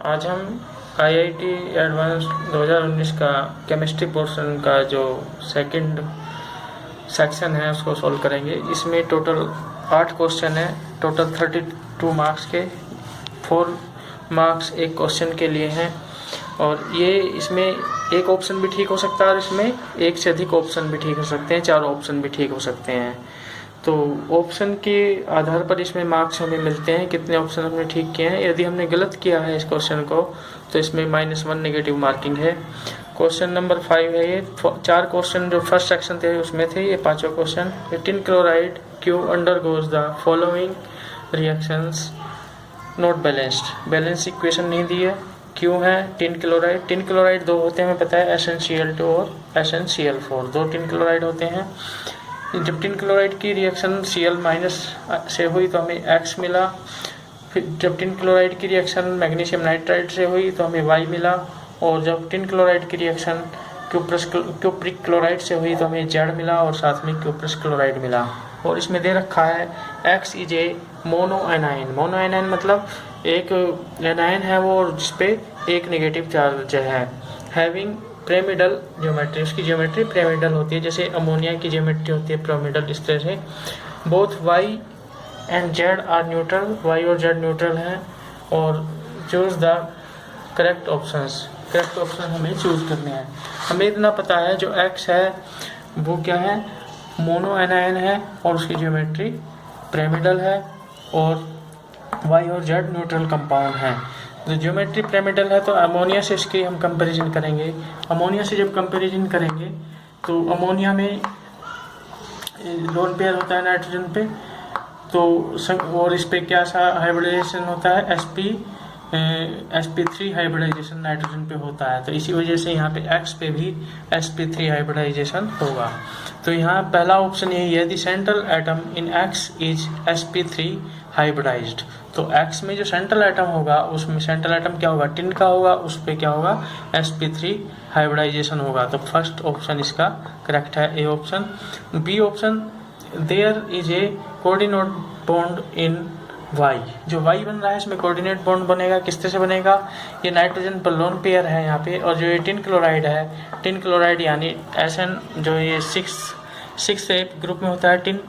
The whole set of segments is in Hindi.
आज हम आईआईटी एडवांस 2019 का केमिस्ट्री पोर्शन का जो सेकंड सेक्शन है उसको सॉल्व करेंगे। इसमें टोटल 8 क्वेश्चन है, टोटल 32 मार्क्स के। 4 मार्क्स एक क्वेश्चन के लिए हैं और ये इसमें एक ऑप्शन भी ठीक हो सकता है और इसमें एक से अधिक ऑप्शन भी ठीक हो सकते हैं, 4 ऑप्शन भी ठीक हो सकते हैं। तो ऑप्शन के आधार पर इसमें मार्क्स हमें मिलते हैं, कितने ऑप्शन हमने ठीक किए हैं। यदि हमने गलत किया है इस क्वेश्चन को तो इसमें -1 नेगेटिव मार्किंग है। क्वेश्चन नंबर 5 है ये। 4 क्वेश्चन जो फर्स्ट सेक्शन थे उसमें थे ये 5वां question. Tin chloride Q undergoes the following reactions not balanced. Balance equation नहीं दी है। क्यों है टिन क्लोराइड 2 होते हैं, हमें पता है, SnCl2 और SnCl4। 2 टिन क्लोराइड होते हैं। जब टिन क्लोराइड की रिएक्शन Cl- से हुई तो हमें X मिला। फिर जब टिन क्लोराइड की रिएक्शन मैग्नीशियम नाइट्राइड से हुई तो हमें Y मिला। और जब टिन क्लोराइड की रिएक्शन क्यूप्रिक क्लोराइड से हुई तो हमें Z मिला और साथ में क्यूप्रस क्लोराइड मिला। और इसमें दे रखा है X is a mono A9. Mono A9 मतलब एक एनाइन है वो जिसपे एक नेगेटिव चार्ज है। हैविंग पिरामिडल ज्योमेट्री, उसकी ज्योमेट्री पिरामिडल होती है, जैसे अमोनिया की ज्योमेट्री होती है पिरामिडल, इस तरह से। Both Y and Z are neutral, Y और Z न्यूट्रल हैं। और choose the correct options, correct option हमें चूज करने हैं। हमें इतना पता है जो X है वो क्या है, मोनो एनायन है और उसकी ज्योमेट्री पिरामिडल है। और Y और Z न्यूट्रल कंपाउंड है। तो ज्योमेट्री पिरामिडल है तो अमोनिया से इसकी हम कंपैरिजन करेंगे। अमोनिया से जब कंपैरिजन करेंगे तो अमोनिया में लोन पेयर होता है नाइट्रोजन पे, तो और इस पे क्या सा हाइब्रिडाइजेशन होता है, sp3 हाइब्रिडाइजेशन नाइट्रोजन पे होता है। तो इसी वजह से यहाँ पे X पे भी sp3 हाइब्रिडाइजेशन होगा। तो यहाँ पहला ऑप्शन यही है, the central atom in X is sp3 hybridised. तो X में जो सेंट्रल एटम होगा उसमें सेंट्रल एटम क्या होगा, टिन का होगा, उस पर क्या होगा, sp3 हाइब्रिडाइजेशन होगा। तो फर्स्ट ऑप्शन इसका करेक्ट है, A option. B option, there is a coordinate bond in Y। जो Y बन रहा है इसमें कोऑर्डिनेट बॉन्ड बनेगा, किस तरह से बनेगा, ये नाइट्रोजन पर लोन पेयर है यहाँ पे। और जो ये टिन क्लोराइड है, टिन क्लोराइड यानी Sn जो ये 6 ग्रुप में होता है टिन,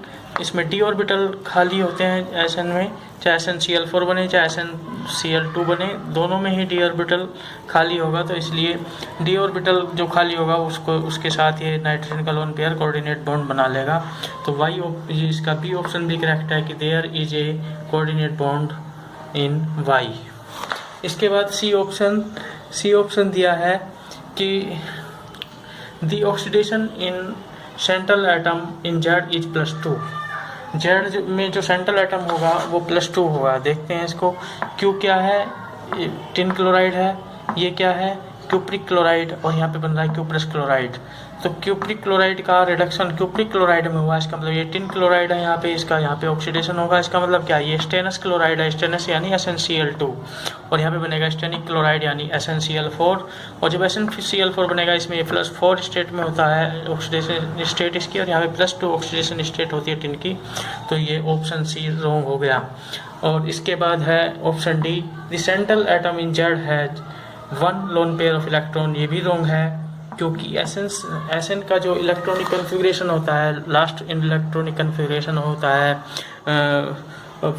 इसमें d ऑर्बिटल खाली होते हैं Sn में, चाहे SnCl4 बने चाहे SnCl2 बने, दोनों में ही d ऑर्बिटल खाली होगा। तो इसलिए d ऑर्बिटल जो खाली होगा उसको उसके साथ ये नाइट्रोजन का लोन पेयर कोऑर्डिनेट बॉन्ड बना लेगा। तो ये इसका बी ऑप्शन भी करेक्ट है कि there is a coordinate bond in Y। इसके बाद सी ऑप्शन दिया है कि the oxidation in central atom in Z is +2। Z में जो सेंट्रल एटम होगा वो +2 होगा। देखते हैं इसको। Q क्या है, टिन क्लोराइड है, ये क्या है, क्यूप्रिक क्लोराइड, और यहाँ पे बन रहा है क्यूप्रस क्लोराइड। तो क्यूप्रिक क्लोराइड का रिडक्शन क्यूप्रिक क्लोराइड में हुआ, इसका मतलब ये टिन क्लोराइड है, यहाँ पे इसका यहाँ पे ऑक्सीडेशन होगा। इसका मतलब क्या, ये स्टेनस क्लोराइड है, स्टेनस यानी SnCl2, और यहाँ पे बनेगा स्टेनिक क्लोराइड यानी SnCl4। और जब SnCl4 बनेगा इसमें ये +4 स्टेट में होता है ऑक्सीडेशन स्टेट इसकी, और यहाँ पे +2 ऑक्सीडेशन स्टेट होती है टिन की। तो ये ऑप्शन सी रॉन्ग हो गया। और इसके बाद है option D, the central atom in Z है 1 लोन पेयर ऑफ इलेक्ट्रॉन। ये भी रॉन्ग है क्योंकि Sn का जो इलेक्ट्रॉनिक कन्फिग्रेशन होता है, लास्ट इलेक्ट्रॉनिक कन्फिग्रेशन होता है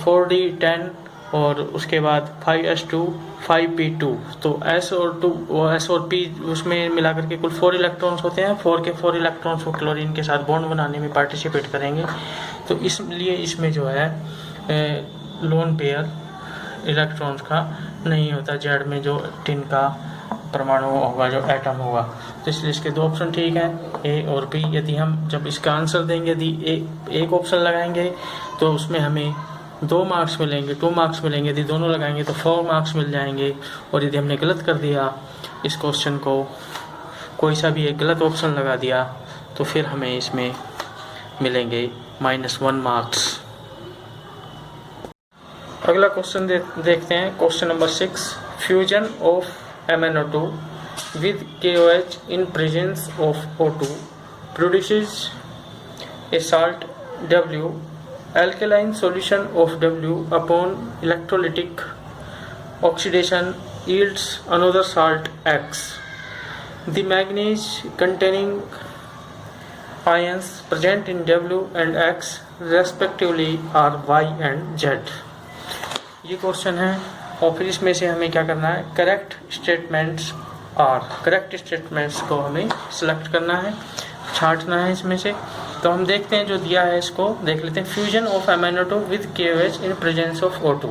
4d10 और उसके बाद 5s2 5p2। तो S और P उसमें मिलाकर के कुल 4 इलेक्ट्रॉन्स होते हैं। 4 के 4 इलेक्ट्रॉन्स को क्लोरीन के साथ बॉन्ड बनाने में पार्टिसिपेट करेंगे। तो इसलिए इसमें जो है लोन पेयर इलेक्ट्रॉन्स का नहीं होता Z में, जो टिन का परमाणु होगा, जो एटम होगा। तो इसलिए इसके 2 ऑप्शन ठीक हैं, ए और बी। यदि हम जब इसका आंसर देंगे, यदि एक ऑप्शन लगाएंगे तो उसमें हमें 2 मार्क्स मिलेंगे, 2 मार्क्स मिलेंगे। यदि दोनों लगाएंगे तो 4 मार्क्स मिल जाएंगे। और यदि हमने गलत कर दिया इस क्वेश्चन को, कोई सा भी एक गलत ऑप्शन लगा दिया, तो फिर हमें इसमें मिलेंगे -1 मार्क्स। अगला क्वेश्चन देखते हैं। Question number 6, fusion of MnO2 with KOH in presence of O2 produces a salt W. Alkaline solution of W upon electrolytic oxidation yields another salt X. The manganese containing ions present in W and X respectively are Y and Z. ये क्वेश्चन है और फिर इसमें से हमें क्या करना है, करेक्ट स्टेटमेंट्स को हमें सिलेक्ट करना है, छांटना है इसमें से। तो हम देखते हैं जो दिया है इसको देख लेते हैं। Fusion of MnO2 with KOH in presence of O2।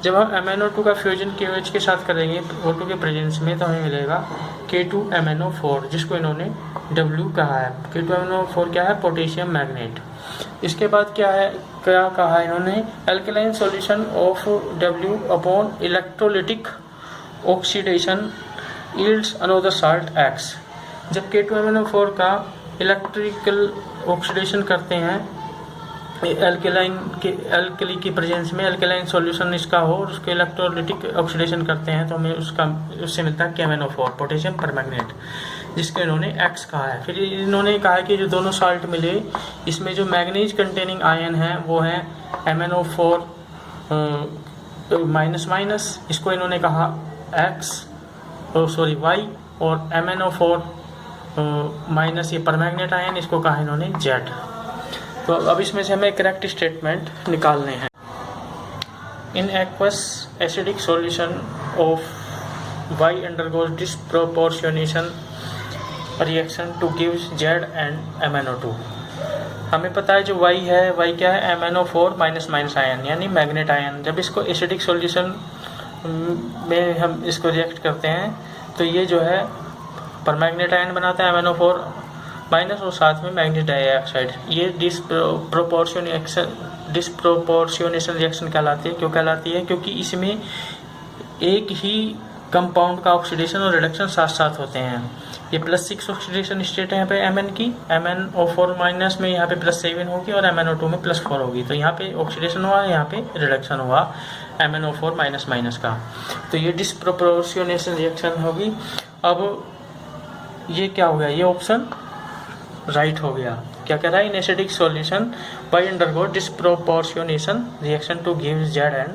जब हम MnO2 का फ्यूजन KOH के साथ करेंगे O2 के प्रेजेंस में तो हमें मिलेगा K2MnO4, जिसको इन्होंने W कहा है। K2MnO4 क्या है, पोटेशियम मैग्नेट। इसके बाद क्या कहा है इन्होंने, alkaline solution of W upon electrolytic oxidation yields another salt X। जब K2MnO4 का इलेक्ट्रिकल ऑक्सीडेशन करते हैं एल्कली की प्रेजेंस में, एल्कलाइन सॉल्यूशन इसका हो और उसके इलेक्ट्रोलिटिक ऑक्सीडेशन करते हैं तो हमें उससे मिलता है KMnO4, पोटेशियम परमैंगनेट, जिसको इन्होंने X कहा है। फिर इन्होंने कहा कि जो दोनों साल्ट मिले इसमें जो मैग्नीज कंटेनिंग आयन है वो है MnO4 माइनस, इसको इन्होंने कहा Y, और MnO4 माइनस ये परमैंगनेट आयन, इसको कहा इन्होंने Z। तो अब इसमें से हमें करेक्ट स्टेटमेंट निकालने हैं। In aqueous acidic solution of Y undergoes disproportionation reaction two gives Z and MnO2। हमें पता है जो Y है, Y क्या है, MnO4 माइनस आयन यानी मैग्नेट आयन। जब इसको एसिडिक सॉल्यूशन में हम इसको रिएक्ट करते हैं तो ये जो है परमैंगनेट आयन बनाता है MnO4 माइनस और साथ में मैग्नीज डाइऑक्साइड। ये डिस्प्रोपोर्शनेशन रिएक्शन कहलाती है। क्यों कहलाती है, क्योंकि इसमें एक ही कंपाउंड का ऑक्सीडेशन और रिडक्शन साथ साथ होते हैं। ये +6 ऑक्सीडेशन स्टेट है यहाँ पे Mn की, MnO4 माइनस में यहाँ पे +7 होगी और MnO2 में +4 होगी। तो यहाँ पे ऑक्सीडेशन हुआ, यहाँ पे रिडक्शन हुआ MnO4 माइनस का। तो ये डिस्प्रोपोर्शनेशन रिएक्शन होगी। अब ये क्या हो गया, ये ऑप्शन राइट हो गया। क्या कह रहा है, in acidic solution Y undergo disproportionation reaction to give Z and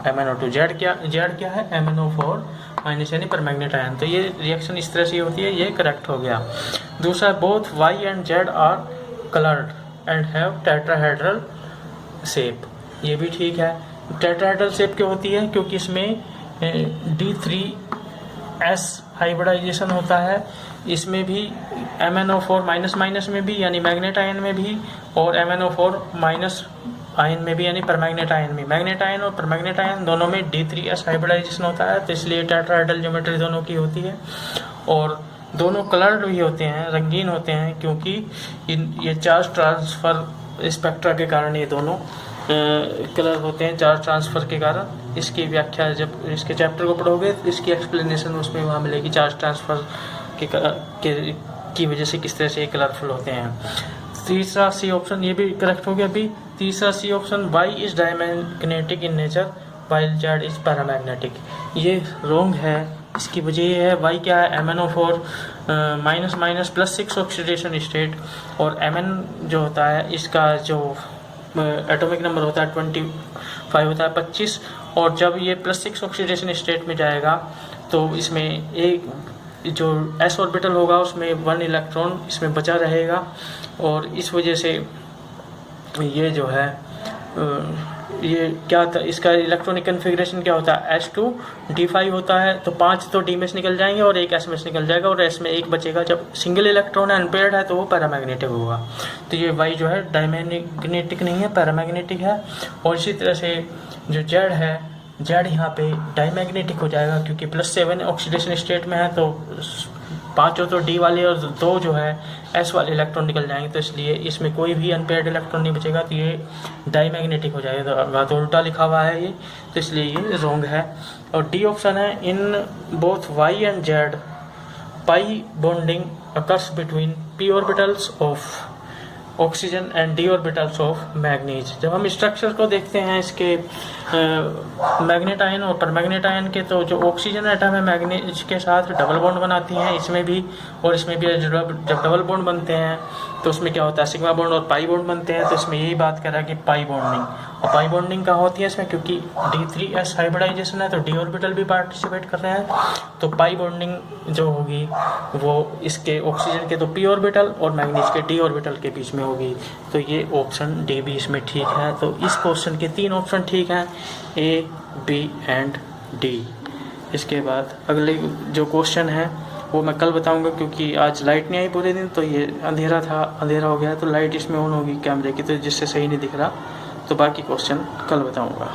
MnO2। Z क्या है, MnO4 माइनस यानी परमैंगनेट आयन। तो ये रिएक्शन इस तरह से होती है, ये करेक्ट हो गया। दूसरा, both Y and Z are coloured and have tetrahedral shape, ये भी ठीक है। टेट्राहेड्रल शेप क्यों होती है, क्योंकि इसमें D3S हाइब्रिडाइजेशन होता है। इसमें भी MnO4 माइनस में भी यानी मैग्नेट आयन में भी, और MnO4 माइनस आयन में भी यानी परमैंगनेट आयन में। मैग्नेट आयन और परमैंगनेट आयन दोनों में D3S हाइब्रिडाइजेशन होता है, तो इसलिए टेट्राहेड्रल ज्योमेट्री दोनों की होती है। और दोनों कलर्ड भी होते हैं, रंगीन होते हैं, क्योंकि ये चार्ज ट्रांसफर स्पेक्ट्रा के कारण ये दोनों कलर होते हैं, चार्ज ट्रांसफर के कारण। इसकी व्याख्या जब इसके चैप्टर को पढ़ोगे इसकी एक्सप्लेनेशन उसमें वहाँ मिलेगी, चार्ज ट्रांसफर की वजह से किस तरह से कलरफुल होते हैं। तीसरा सी ऑप्शन, ये भी करेक्ट हो गया। अभी तीसरा C option, Y is diamagnetic in nature while Z is paramagnetic, ये रॉन्ग है। इसकी वजह ये है, Y क्या है, MnO4 माइनस +6 ऑक्सीडेशन स्टेट, और Mn जो होता है इसका जो एटॉमिक नंबर होता है 25 होता है 25, और जब ये +6 ऑक्सीडेशन स्टेट में जाएगा तो इसमें एक जो s ऑर्बिटल होगा उसमें 1 इलेक्ट्रॉन इसमें बचा रहेगा, और इस वजह से ये जो है ये क्या था, इसका इलेक्ट्रॉनिक कन्फिग्रेशन क्या होता है, S2D5 होता है। तो 5 तो D में से निकल जाएंगे और एक S में से निकल जाएगा, और S में एक बचेगा। जब सिंगल इलेक्ट्रॉन अनपेयर्ड है तो वो पैरामैग्नेटिक होगा। तो ये Y जो है डायमैग्नेटिक नहीं है, पैरामैग्नेटिक है। और इसी तरह से जो Z है, Z यहाँ पे डायमैग्नेटिक हो जाएगा, क्योंकि +7 ऑक्सीडेशन स्टेट में है, तो 5 तो D वाले और 2 जो है S वाले इलेक्ट्रॉन निकल जाएंगे, तो इसलिए इसमें कोई भी अनपेयर्ड इलेक्ट्रॉन नहीं बचेगा, तो ये डायमैग्नेटिक हो जाएगा। तो उल्टा लिखा हुआ है ये, तो इसलिए ये रॉन्ग है। और डी ऑप्शन है, in both Y and Z pi bonding occurs between p orbitals of oxygen and d orbitals of manganese. जब हम स्ट्रक्चर को देखते हैं इसके मैग्नेट आयन और परमैग्नेट आयन के, तो जो ऑक्सीजन एटम है मैग्नीज के साथ डबल बॉन्ड बनाती हैं, इसमें भी और इसमें भी। जब डबल बॉन्ड बनते हैं तो उसमें क्या होता है, सिग्मा बॉन्ड और पाई बॉन्ड बनते हैं, तो इसमें यही बात कर रहा है कि पाई बॉन्डिंग। और पाई बॉन्डिंग कहाँ होती है इसमें, क्योंकि D3s हाइब्रिडाइजेशन है तो d ऑर्बिटल भी पार्टिसिपेट कर रहे हैं, तो पाई बॉन्डिंग जो होगी वो इसके ऑक्सीजन के तो p ऑर्बिटल और मैग्नीज के d ऑर्बिटल के बीच में होगी। तो ये ऑप्शन डी भी इसमें ठीक है। तो इस क्वेश्चन के 3 ऑप्शन ठीक हैं, A, B एंड D। इसके बाद अगले जो क्वेश्चन है वो मैं कल बताऊंगा, क्योंकि आज लाइट नहीं आई पूरे दिन, तो ये अंधेरा था, अंधेरा हो गया तो लाइट इसमें ऑन होगी कैमरे की, तो जिससे सही नहीं दिख रहा, तो बाकी क्वेश्चन कल बताऊंगा।